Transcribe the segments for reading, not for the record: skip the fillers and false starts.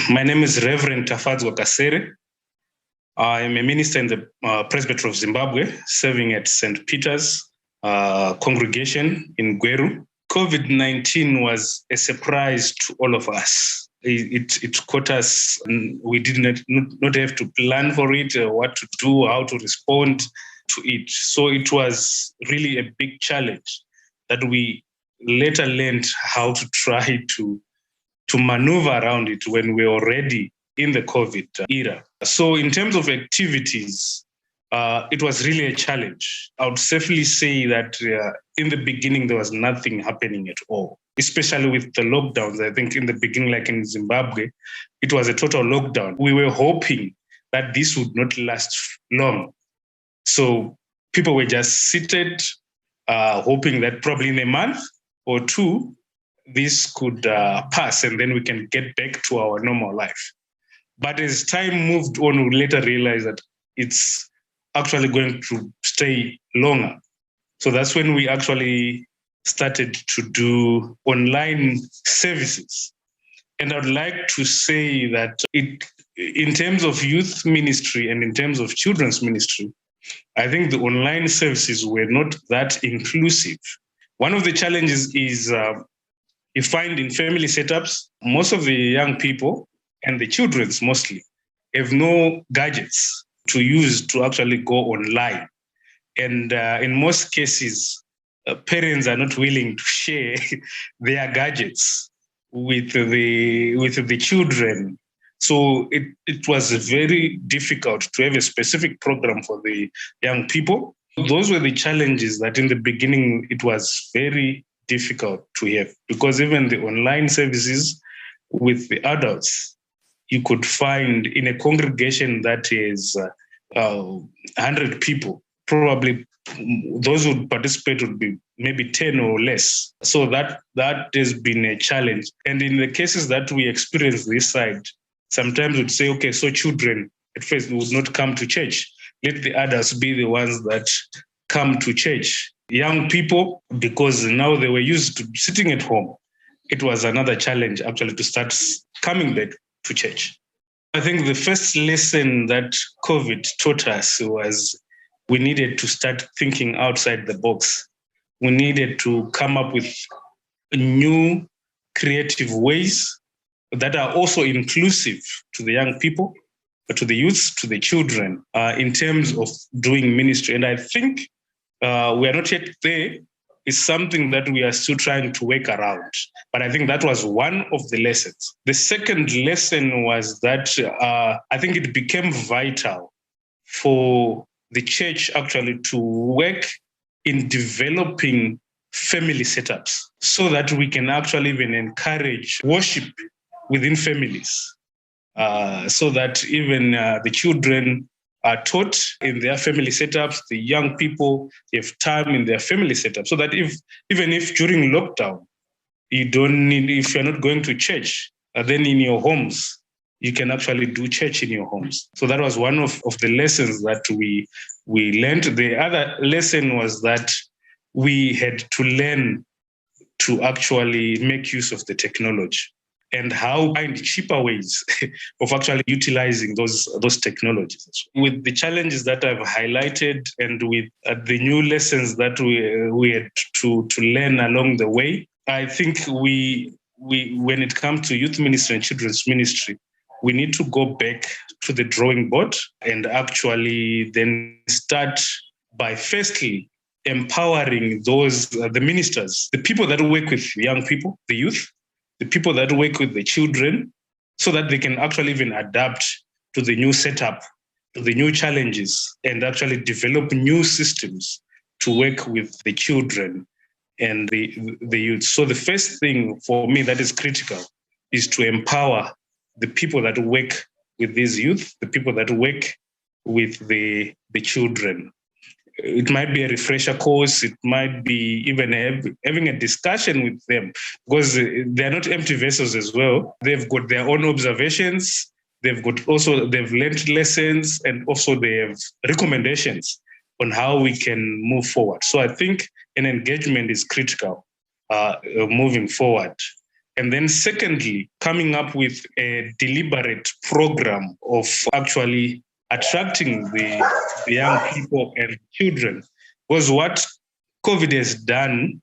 My name is Reverend Tafadzwa Kasere. I am a minister in the Presbytery of Zimbabwe, serving at St. Peter's congregation in Gweru. COVID-19 was a surprise to all of us. It caught us. We did not have to plan for it, what to do, how to respond to it. So it was really a big challenge that we later learned how to try to maneuver around it when we were already in the COVID era. So in terms of activities, it was really a challenge. I would safely say that in the beginning, there was nothing happening at all, especially with the lockdowns. I think in the beginning, like in Zimbabwe, it was a total lockdown. We were hoping that this would not last long. So people were just seated, hoping that probably in a month or two, this could pass and then we can get back to our normal life. But as time moved on, we later realized that it's actually going to stay longer. So that's when we actually started to do online services. And I'd like to say that in terms of youth ministry and in terms of children's ministry, I think the online services were not that inclusive. One of the challenges is you find in family setups, most of the young people and the children's mostly have no gadgets to use to actually go online. And in most cases, parents are not willing to share their gadgets with the children. So it was very difficult to have a specific program for the young people. Those were the challenges that in the beginning, it was very difficult to have, because even the online services with the adults, you could find in a congregation that is 100 people, probably those who would participate would be maybe 10 or less. So that has been a challenge. And in the cases that we experience this side, sometimes we'd say, okay, so children at first would not come to church. Let the adults be the ones that come to church. Young people, because now they were used to sitting at home, it was another challenge actually to start coming back to church. I think the first lesson that COVID taught us was we needed to start thinking outside the box. We needed to come up with new creative ways that are also inclusive to the young people, to the youths, to the children, in terms of doing ministry. And I think we are not yet there. It's something that we are still trying to work around. But I think that was one of the lessons. The second lesson was that I think it became vital for the church actually to work in developing family setups so that we can actually even encourage worship within families, so that even the children are taught in their family setups, the young people have time in their family setup, so that even if during lockdown, if you're not going to church, then in your homes, you can actually do church in your homes. So that was one of the lessons that we learned. The other lesson was that we had to learn to actually make use of the technology and how find cheaper ways of actually utilizing those technologies. With the challenges that I've highlighted and with the new lessons that we had to learn along the way, I think we when it comes to youth ministry and children's ministry, we need to go back to the drawing board and actually then start by firstly empowering the ministers, the people that work with young people, the youth, the people that work with the children, so that they can actually even adapt to the new setup, to the new challenges, and actually develop new systems to work with the children and the youth. So the first thing for me that is critical is to empower the people that work with these youth, the people that work with the children. It might be a refresher course. It might be even having a discussion with them, because they're not empty vessels as well. They've got their own observations. They've learned lessons, and also they have recommendations on how we can move forward. So I think an engagement is critical moving forward. And then secondly, coming up with a deliberate program of actually attracting the young people and children. Because what COVID has done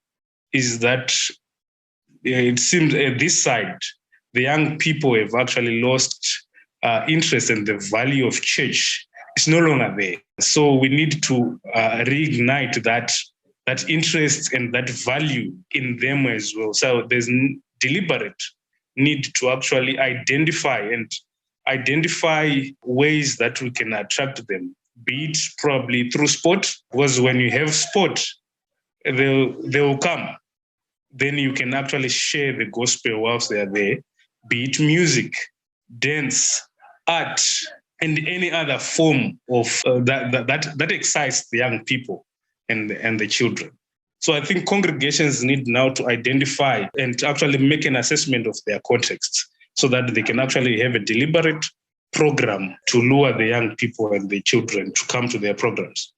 is that it seems at this side, the young people have actually lost interest in the value of church. It's no longer there. So we need to reignite that interest and that value in them as well. So there's deliberate need to actually identify ways that we can attract them, be it probably through sport, because when you have sport, they'll come. Then you can actually share the gospel whilst they are there, be it music, dance, art, and any other form of that excites the young people and the children. So I think congregations need now to identify and actually make an assessment of their context so that they can actually have a deliberate program to lure the young people and the children to come to their programs.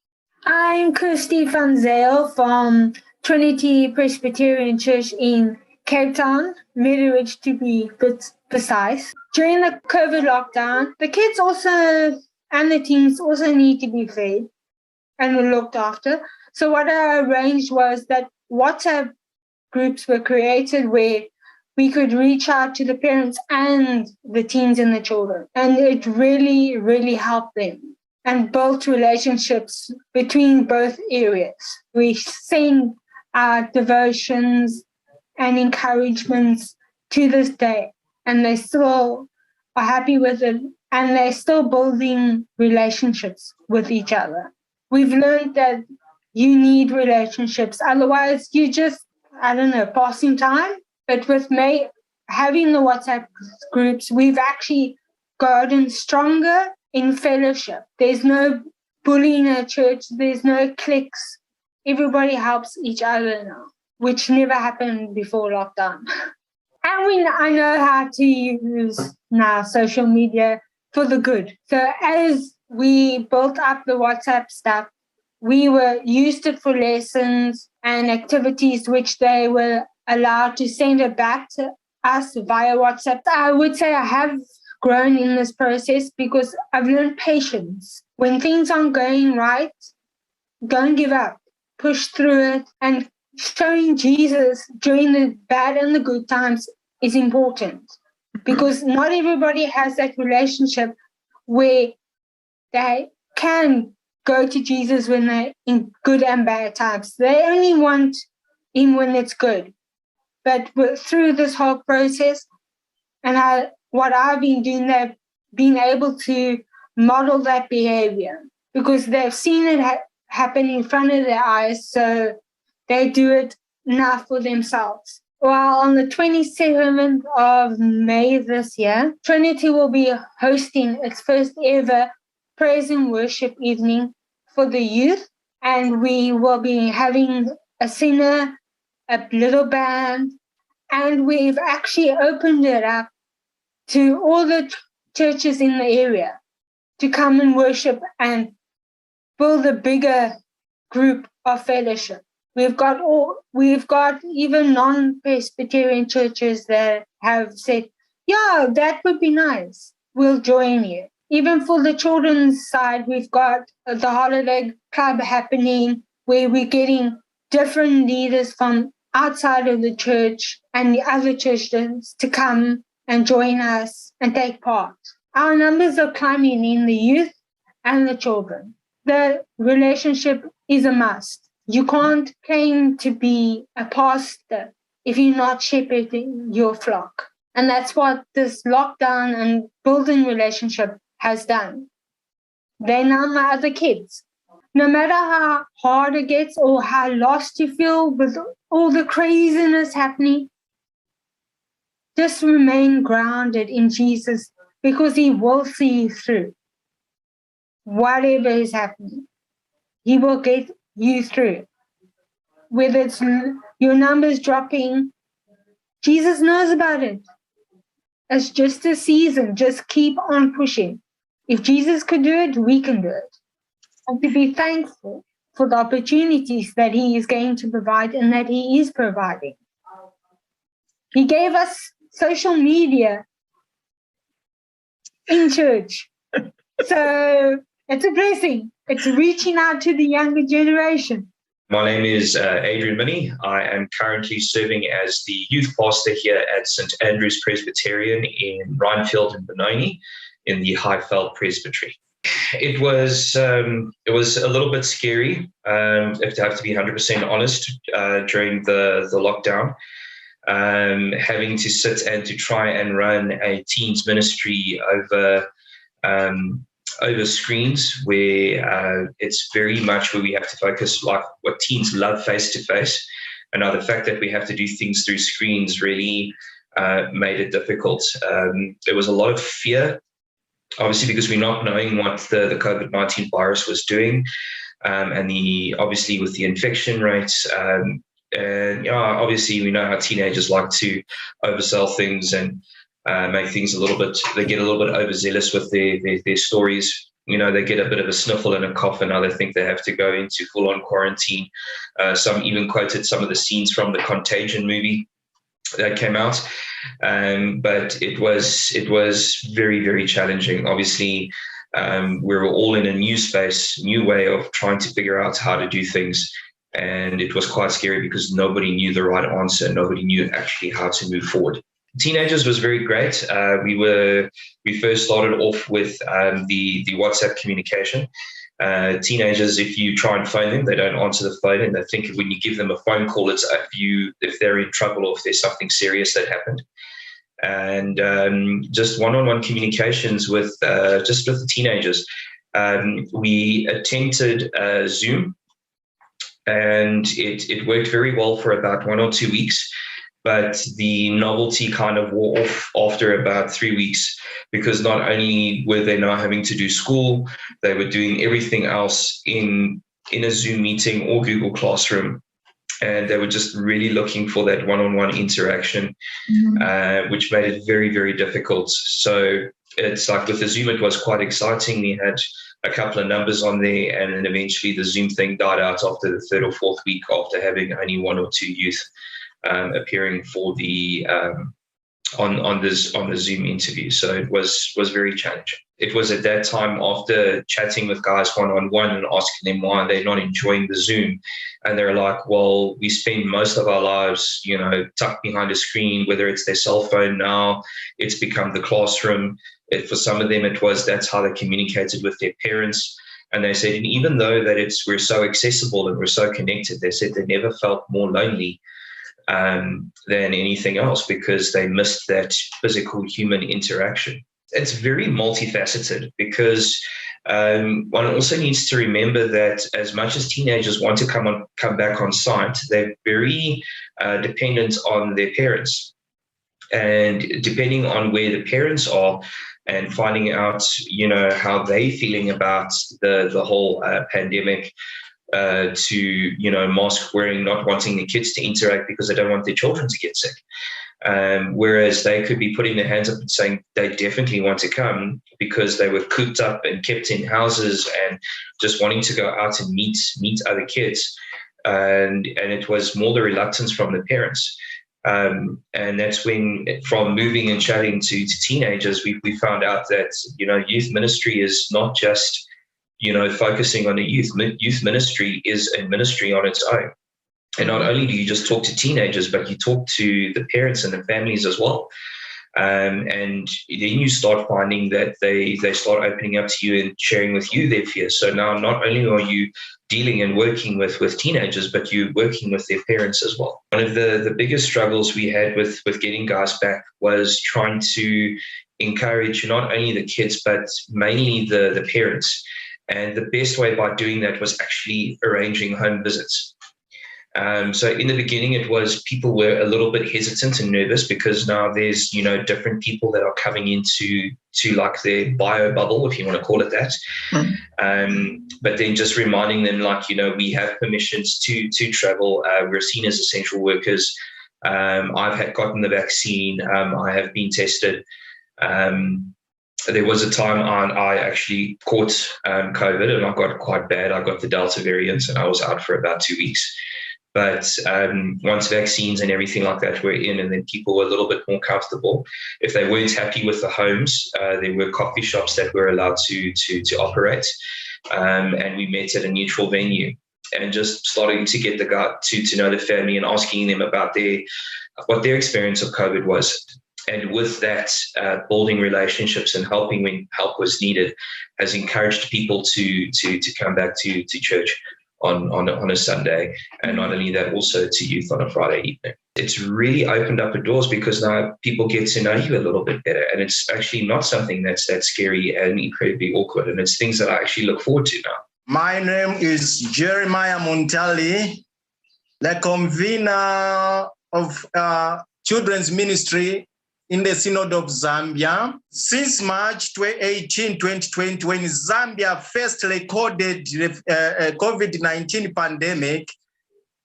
I'm Kirsty van Zyl from Trinity Presbyterian Church in Cape Town, Meadowridge to be precise. During the COVID lockdown, the kids also and the teens also need to be fed and looked after. So what I arranged was that WhatsApp groups were created where we could reach out to the parents and the teens and the children. And it really, really helped them and built relationships between both areas. We send devotions and encouragements to this day, and they still are happy with it, and they're still building relationships with each other. We've learned that you need relationships, otherwise you just, passing time. But with having the WhatsApp groups, we've actually gotten stronger in fellowship. There's no bullying at church, there's no cliques. Everybody helps each other now, which never happened before lockdown. And I know how to use now social media for the good. So as we built up the WhatsApp stuff, we used it for lessons and activities which they were allowed to send it back to us via WhatsApp. I would say I have grown in this process because I've learned patience. When things aren't going right, don't give up. Push through it, and showing Jesus during the bad and the good times is important because not everybody has that relationship where they can go to Jesus when they're in good and bad times. They only want him when it's good. But through this whole process, and what I've been doing, they've been able to model that behavior because they've seen it happen in front of their eyes, so they do it now for themselves. Well, on the 27th of May this year, Trinity will be hosting its first ever praise and worship evening for the youth, and we will be having a singer, a little band, and we've actually opened it up to all the churches in the area to come and worship and build a bigger group of fellowship. We've got even non-Presbyterian churches that have said, yeah, that would be nice. We'll join you. Even for the children's side, we've got the holiday club happening where we're getting different leaders from outside of the church and the other churches to come and join us and take part. Our numbers are climbing in the youth and the children. The relationship is a must. You can't claim to be a pastor if you're not shepherding your flock. And that's what this lockdown and building relationship has done. They're now my other kids. No matter how hard it gets or how lost you feel with all the craziness happening, just remain grounded in Jesus because he will see you through. Whatever is happening, he will get you through. Whether it's your numbers dropping, Jesus knows about it. It's just a season. Just keep on pushing. If Jesus could do it, we can do it. And to be thankful for the opportunities that he is going to provide and that he is providing. He gave us social media in church. So it's a blessing. It's reaching out to the younger generation. My name is Adrian Minnie. I am currently serving as the youth pastor here at St. Andrew's Presbyterian in Rhinefield and Benoni in the Highveld Presbytery. It was a little bit scary, if I have to be 100% honest, during the lockdown. Having to sit and to try and run a teens ministry over screens, where it's very much where we have to focus, like what teens love, face to face. And now the fact that we have to do things through screens really made it difficult. There was a lot of fear, obviously, because we're not knowing what the COVID-19 virus was doing, and obviously with the infection rates. And obviously we know how teenagers like to oversell things and make things they get a little bit overzealous with their stories. They get a bit of a sniffle and a cough, and now they think they have to go into full-on quarantine. Some even quoted some of the scenes from the Contagion movie that came out. But it was very, very challenging. Obviously, we were all in a new space, new way of trying to figure out how to do things. And it was quite scary because nobody knew the right answer. Nobody knew actually how to move forward. Teenagers was very great. We first started off with the WhatsApp communication. Teenagers, if you try and phone them, they don't answer the phone, and they think when you give them a phone call, it's if they're in trouble or if there's something serious that happened. And just one-on-one communications with the teenagers. We attempted Zoom. And it worked very well for about 1 or 2 weeks, but the novelty kind of wore off after about 3 weeks, because not only were they now having to do school, they were doing everything else in a Zoom meeting or Google Classroom, and they were just really looking for that one-on-one interaction, which made it very, very difficult. So it's like with the Zoom, it was quite exciting. We had a couple of numbers on there, and then eventually the Zoom thing died out after the 3rd or 4th week, after having only 1 or 2 youth appearing for the on the Zoom interview. So it was very challenging. It was at that time, after chatting with guys one-on-one and asking them why they're not enjoying the Zoom, and they're like, well, we spend most of our lives, tucked behind a screen, whether it's their cell phone now, it's become the classroom. For some of them, that's how they communicated with their parents. And they said, and even though that we're so accessible and we're so connected, they said they never felt more lonely than anything else, because they missed that physical human interaction. It's very multifaceted, because one also needs to remember that as much as teenagers want to come back on site, they're very dependent on their parents. And depending on where the parents are, and finding out, how they're feeling about the whole pandemic, to, mask wearing, not wanting the kids to interact because they don't want their children to get sick. Whereas they could be putting their hands up and saying they definitely want to come because they were cooped up and kept in houses and just wanting to go out and meet other kids. And it was more the reluctance from the parents. And that's when, from moving and chatting to teenagers, we found out that, youth ministry is not just, focusing on a youth ministry is a ministry on its own. And not only do you just talk to teenagers, but you talk to the parents and the families as well. And then you start finding that they start opening up to you and sharing with you their fears. So now not only are you dealing and working with teenagers, but you're working with their parents as well. One of the biggest struggles we had with getting guys back was trying to encourage not only the kids, but mainly the parents. And the best way by doing that was actually arranging home visits. So in the beginning, it was people were a little bit hesitant and nervous because now there's, different people that are coming into like their bio bubble, if you want to call it that. But then just reminding them, we have permissions to travel. We're seen as essential workers. I've gotten the vaccine. I have been tested. There was a time I actually caught COVID, and I got quite bad. I got the Delta variant, and I was out for about 2 weeks. But once vaccines and everything like that were in, and then people were a little bit more comfortable, if they weren't happy with the homes, there were coffee shops that were allowed to operate, and we met at a neutral venue. And just starting to get the guy to know the family and asking them about what their experience of COVID was. And with that, building relationships and helping when help was needed has encouraged people to come back to church on a Sunday, and not only that, also to youth on a Friday evening. It's really opened up the doors because now people get to know you a little bit better, and it's actually not something that's that scary and incredibly awkward, and it's things that I actually look forward to now. My name is Jeremiah Muntali, the convener of children's ministry in the Synod of Zambia. Since March 18, 2020, when Zambia first recorded the COVID-19 pandemic,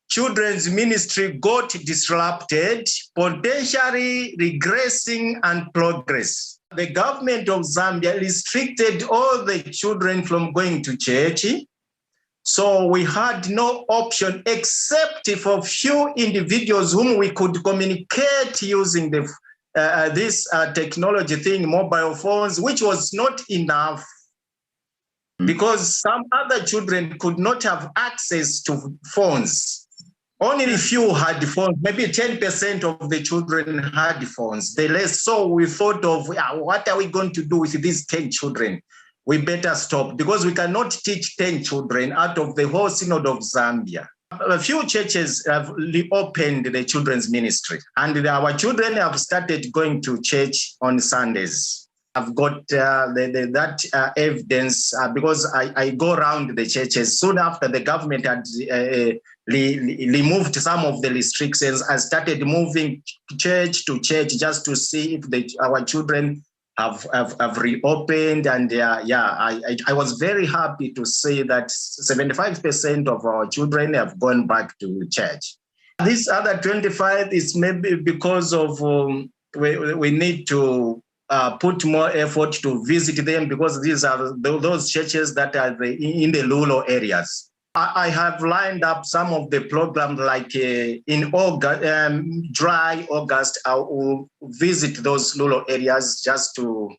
children's ministry got disrupted, potentially regressing and progress. The government of Zambia restricted all the children from going to church. So we had no option except for few individuals whom we could communicate using this technology thing, mobile phones, which was not enough because some other children could not have access to phones. Only a few had phones, maybe 10% of the children had phones. The rest, so we thought of, what are we going to do with these 10 children? We better stop because we cannot teach 10 children out of the whole Synod of Zambia. A few churches have reopened the children's ministry, and our children have started going to church on Sundays. I've got that evidence because I go around the churches. Soon after the government had removed some of the restrictions, I started moving church to church just to see if our children have reopened. And I was very happy to say that 75% of our children have gone back to church. This other 25 is maybe because of we need to put more effort to visit them because these are those churches that are in the rural areas. I have lined up some of the programs like in August, dry August, I will visit those rural areas just to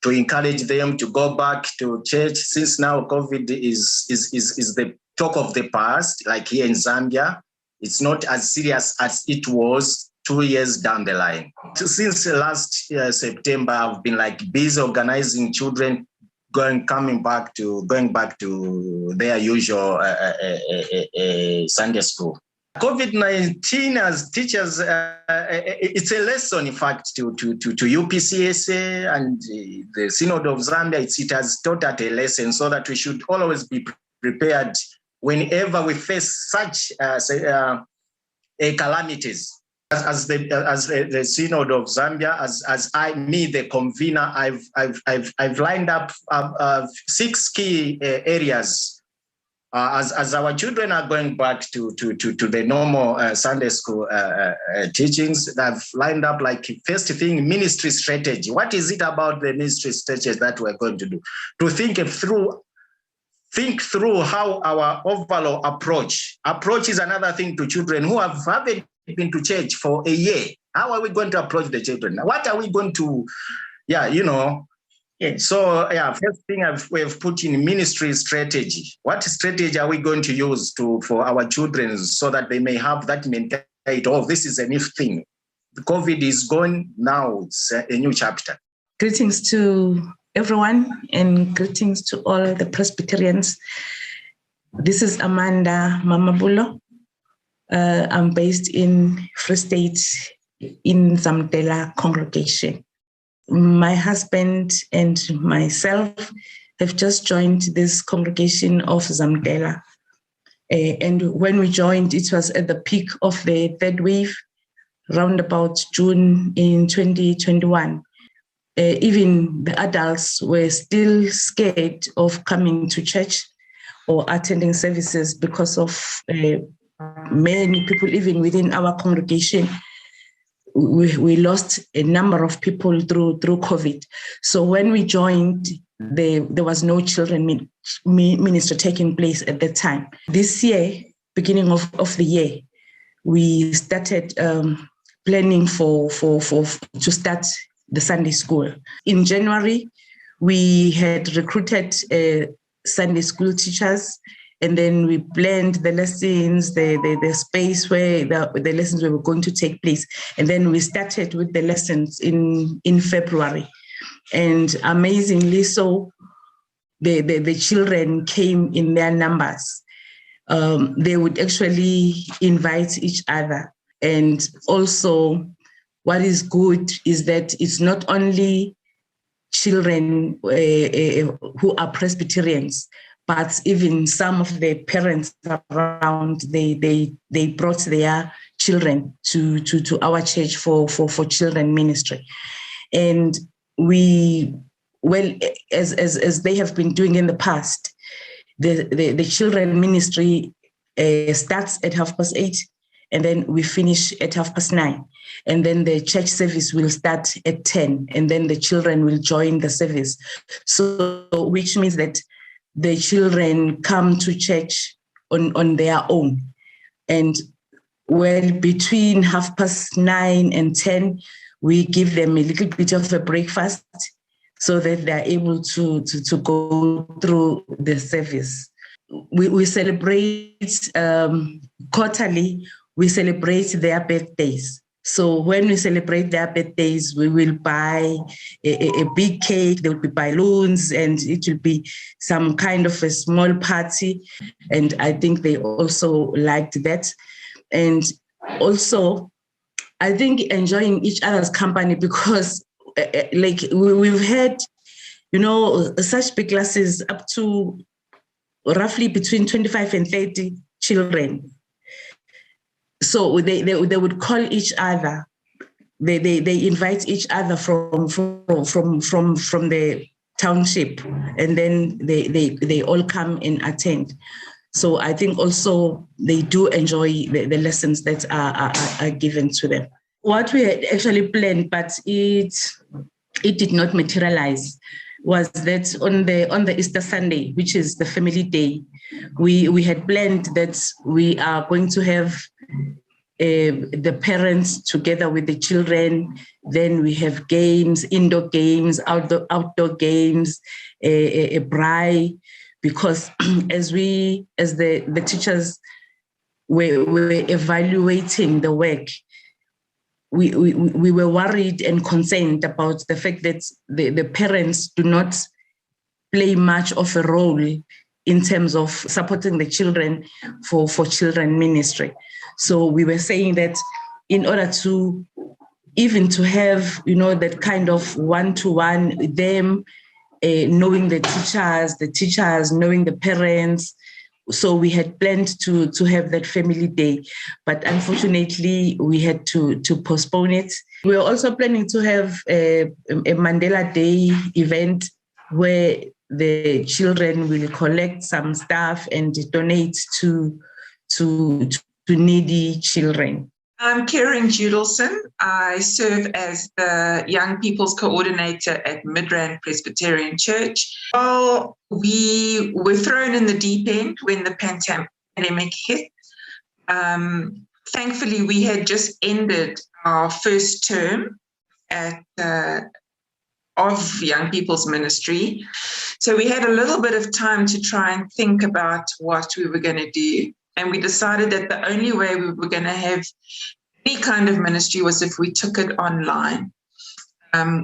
encourage them to go back to church, since now COVID is the talk of the past, like here in Zambia. It's not as serious as it was 2 years down the line. Since last September, I've been busy organizing children going back to their usual Sunday school. COVID-19 as teachers, it's a lesson, in fact, to UPCSA and the Synod of Zambia. It has taught us a lesson so that we should always be prepared whenever we face such calamities. As the Synod of Zambia, the convener, I've lined up 6 key areas. As our children are going back to the normal Sunday school teachings, I've lined up first thing, ministry strategy. What is it about the ministry strategy that we're going to do? To think through how our overall approach is another thing to children who haven't been to church for a year. How are we going to approach the children? What are we going to, So first thing we've put in ministry strategy. What strategy are we going to use for our children so that they may have that mentality, this is a new thing. COVID is gone, now it's a new chapter. Greetings to everyone and greetings to all the Presbyterians. This is Amanda Mamabulo. I'm based in Free State in Zamdela congregation. My husband and myself have just joined this congregation of Zamdela. And when we joined, it was at the peak of the third wave, around about June in 2021. Even the adults were still scared of coming to church or attending services because of many people, even within our congregation. We lost a number of people through COVID. So when we joined, there was no children ministry taking place at that time. This year, beginning of the year, we started planning to start the Sunday school. In January, we had recruited Sunday school teachers, and then we planned the lessons, the space where the lessons were going to take place. And then we started with the lessons in February. And amazingly so, the children came in their numbers. They would actually invite each other. And also, what is good is that it's not only children who are Presbyterians, but even some of the parents around, they brought their children to our church for children ministry. And we, well, as they have been doing in the past, the children ministry starts at 8:30, and then we finish at 9:30. And then the church service will start at 10, and then the children will join the service. So, which means that the children come to church on their own. And well, between 9:30 and 10, we give them a little bit of a breakfast so that they're able to go through the service. We celebrate quarterly, we celebrate their birthdays. So when we celebrate their birthdays, we will buy a big cake, there will be balloons, and it will be some kind of a small party. And I think they also liked that. And also, I think enjoying each other's company, because like we've had, such big classes up to roughly between 25 and 30 children. So they would call each other. They invite each other from the township, and then they all come and attend. So I think also they do enjoy the lessons that are given to them. What we had actually planned, but it did not materialize, was that on the Easter Sunday, which is the family day, we had planned that we are going to have the parents together with the children. Then we have games, indoor games, outdoor games, a braai, because as the teachers were evaluating the work, we were worried and concerned about the fact that the parents do not play much of a role in terms of supporting the children for children ministry. So we were saying that in order to even to have, that kind of one-to-one, them knowing the teachers knowing the parents. So we had planned to have that family day, but unfortunately we had to postpone it. We were also planning to have a Mandela Day event where the children will collect some stuff and donate to needy children. I'm Karen Judelson. I serve as the Young People's Coordinator at Midrand Presbyterian Church. Well, we were thrown in the deep end when the pandemic hit. Thankfully, we had just ended our first term of Young People's Ministry. So we had a little bit of time to try and think about what we were going to do. And we decided that the only way we were going to have any kind of ministry was if we took it online,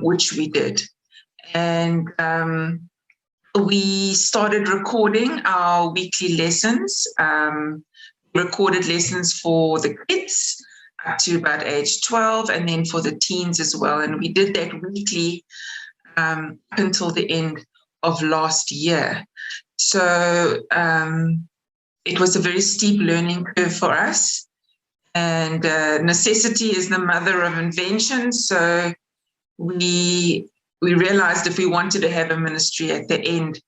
which we did. And we started recording our weekly lessons, recorded lessons for the kids up to about age 12, and then for the teens as well. And we did that weekly until the end of last year. So it was a very steep learning curve for us. And necessity is the mother of invention. So we realized if we wanted to have a ministry at the end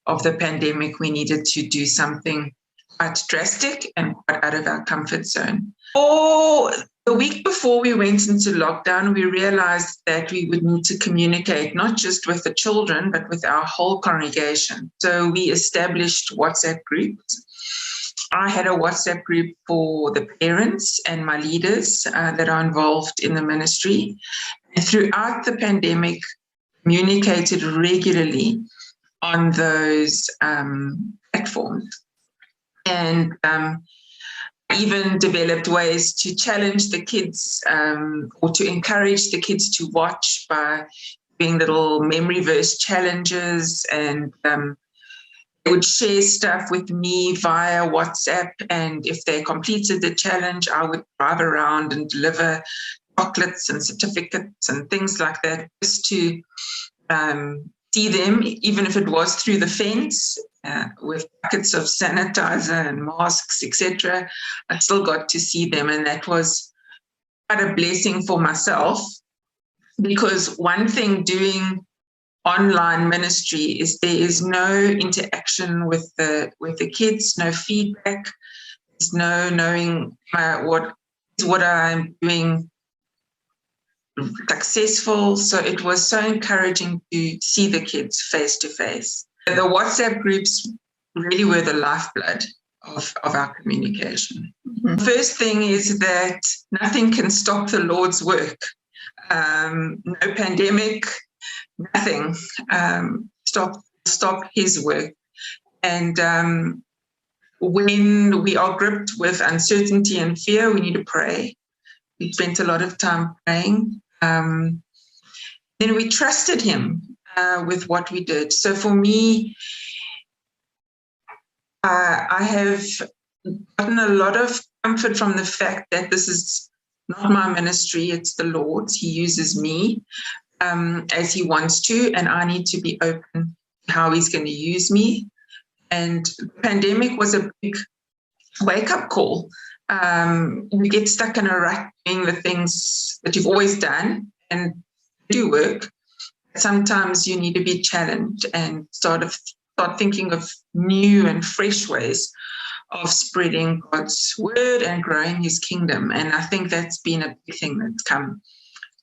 of the pandemic, we needed to do something quite drastic and quite out of our comfort zone. The week before we went into lockdown, we realized that we would need to communicate not just with the children, but with our whole congregation. So we established WhatsApp groups. I had a WhatsApp group for the parents and my leaders that are involved in the ministry. And throughout the pandemic, communicated regularly on those platforms. And even developed ways to challenge the kids or to encourage the kids to watch by doing little memory verse challenges, and they would share stuff with me via WhatsApp. And if they completed the challenge, I would drive around and deliver chocolates and certificates and things like that, just to see them, even if it was through the fence, with buckets of sanitizer and masks, etc. I still got to see them, and that was quite a blessing for myself, because one thing doing online ministry is there is no interaction with the kids, no feedback, there's no knowing what I'm doing successful. So it was so encouraging to see the kids face to face. The WhatsApp groups really were the lifeblood of our communication. Mm-hmm. First thing is that nothing can stop the Lord's work. No pandemic, nothing stop his work. And when we are gripped with uncertainty and fear, we need to pray. We spent a lot of time praying. Then we trusted him with what we did. So for me, I have gotten a lot of comfort from the fact that this is not my ministry, it's the Lord's. He uses me as he wants to, and I need to be open to how he's going to use me. And the pandemic was a big wake-up call. You get stuck in a rut doing the things that you've always done and do work. Sometimes you need to be challenged and start thinking of new and fresh ways of spreading God's word and growing his kingdom. And I think that's been a big thing that's come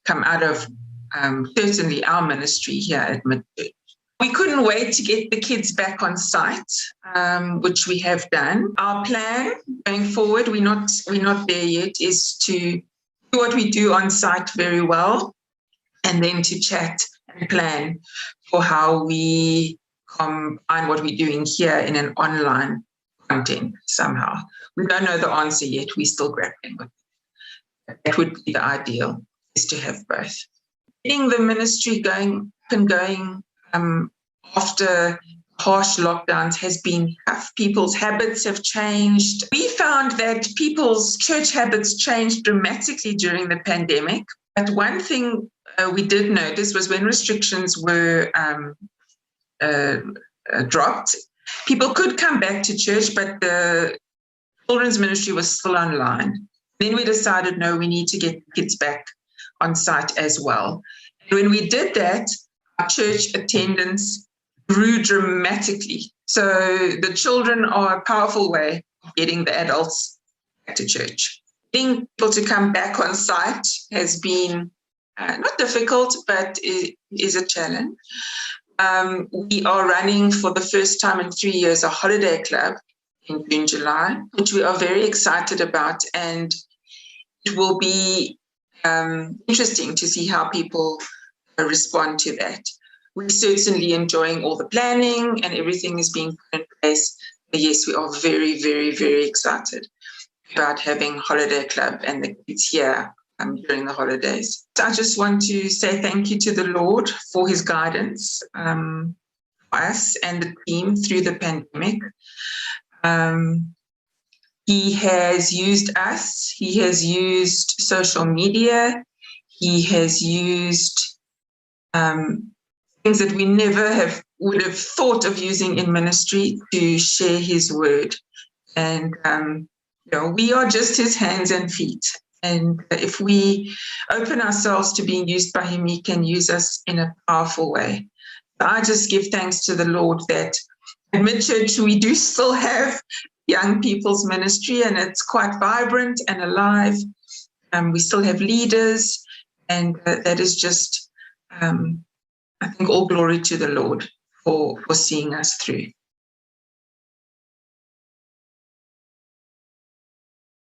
out of certainly our ministry here at MAD. We couldn't wait to get the kids back on site, which we have done. Our plan going forward, we're not there yet, is to do what we do on site very well, and then to chat and plan for how we combine what we're doing here in an online content somehow. We don't know the answer yet. We're still grappling with it. That would be the ideal, is to have both. Getting the ministry going after harsh lockdowns has been tough. People's habits have changed. We found that people's church habits changed dramatically during the pandemic. But one thing we did notice was when restrictions were dropped, people could come back to church, but the children's ministry was still online. Then we decided, no, we need to get kids back on site as well. And when we did that, our church attendance grew dramatically. So the children are a powerful way of getting the adults back to church. Getting people to come back on site has been not difficult, but it is a challenge. We are running for the first time in 3 years a holiday club in June, July, which we are very excited about. And it will be interesting to see how people respond to that. We're certainly enjoying all the planning and everything is being put in place. But yes, we are very, very, very excited about having Holiday Club and the kids here during the holidays. So I just want to say thank you to the Lord for his guidance for us and the team through the pandemic. He has used us. He has used social media. He has used things that we never would have thought of using in ministry to share his word. And we are just his hands and feet. And if we open ourselves to being used by him, he can use us in a powerful way. So I just give thanks to the Lord that at MAD Church we do still have young people's ministry, and it's quite vibrant and alive. We still have leaders, and that is just, I think, all glory to the Lord for seeing us through.